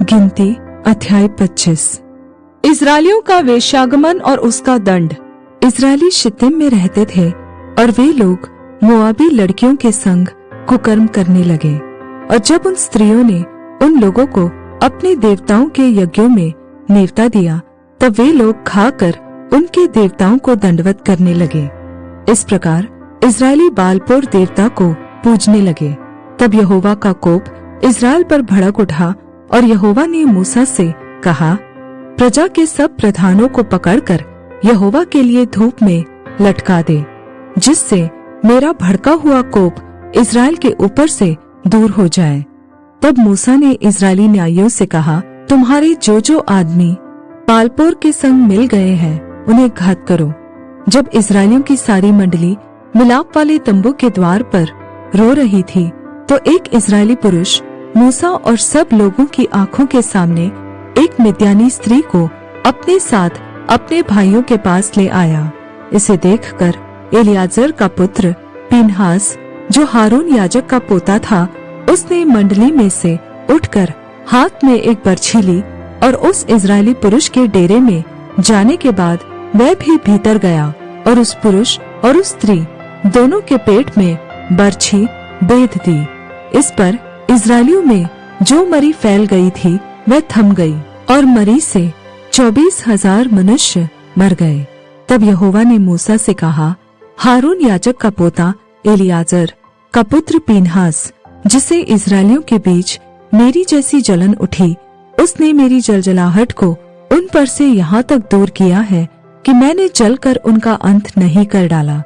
गिनती अध्याय 25। इस्राएलियों का वेश्यागमन और उसका दंड। इस्राएली शित्तीम में रहते थे और वे लोग मोआबी लड़कियों के संग कुकर्म करने लगे। और जब उन स्त्रियों ने उन लोगों को अपने देवताओं के यज्ञों में नेवता दिया, तब वे लोग खाकर उनके देवताओं को दंडवत करने लगे। इस प्रकार इस्राएली बालपोर देवता को पूजने लगे। तब यहोवा का कोप इस्राएल पर भड़क उठा और यहोवा ने मूसा से कहा, प्रजा के सब प्रधानों को पकड़कर यहोवा के लिए धूप में लटका दे, जिससे मेरा भड़का हुआ कोप इस्राएल के ऊपर से दूर हो जाए। तब मूसा ने इस्राएली न्यायियों से कहा, तुम्हारे जो आदमी बालपोर के संग मिल गए हैं, उन्हें घात करो। जब इस्राएलियों की सारी मंडली मिलाप वाले तंबू के द्वार पर रो रही थी, तो एक इस्राएली पुरुष मूसा और सब लोगों की आंखों के सामने एक मिद्यानी स्त्री को अपने साथ अपने भाइयों के पास ले आया। इसे देखकर एलियाजर का पुत्र पीनहास, जो हारून याजक का पोता था, उसने मंडली में से उठकर हाथ में एक बरछी ली और उस इस्राएली पुरुष के डेरे में जाने के बाद वह भी भीतर गया और उस पुरुष और उस स्त्री दोनों के पेट में बरछी बेध दी। इस पर इस्राएलियों में जो मरी फैल गई थी वह थम गई और मरी से 24,000 मनुष्य मर गए। तब यहोवा ने मूसा से कहा, हारून याजक का पोता एलियाजर का पुत्र पीनहास, जिसे इस्राएलियों के बीच मेरी जैसी जलन उठी, उसने मेरी जलजलाहट को उन पर से यहाँ तक दूर किया है कि मैंने जलकर उनका अंत नहीं कर डाला।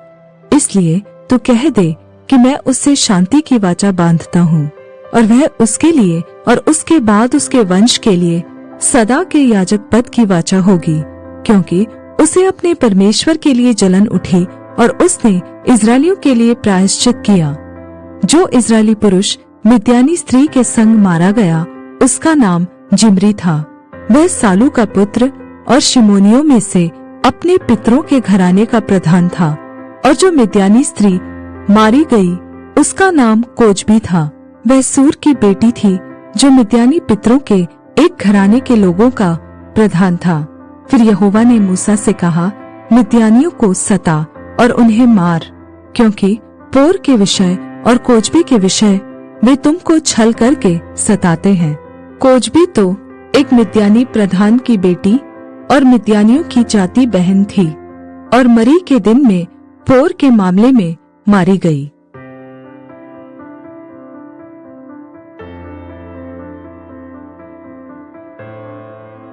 इसलिए तू कह दे कि मैं उससे शांति की वाचा बांधता हूँ, और वह उसके लिए और उसके बाद उसके वंश के लिए सदा के याजक पद की वाचा होगी, क्योंकि उसे अपने परमेश्वर के लिए जलन उठी और उसने इस्राएलियों के लिए प्रायश्चित किया। जो इस्राएली पुरुष मिद्यानी स्त्री के संग मारा गया, उसका नाम जिम्री था। वह सालू का पुत्र और शिमोनियों में से अपने पितरों के घराने का प्रधान था। और जो मिद्यानी स्त्री मारी गई, उसका नाम कोजबी था। वह सूर की बेटी थी, जो मिद्यानी पितरों के एक घराने के लोगों का प्रधान था। फिर यहोवा ने मूसा से कहा, मिद्यानियों को सता और उन्हें मार, क्योंकि पोर के विषय और कोजबी के विषय वे तुमको छल करके सताते हैं। कोजबी तो एक मिद्यानी प्रधान की बेटी और मिद्यानियों की जाति बहन थी, और मरी के दिन में पोर के मामले में मारी गई।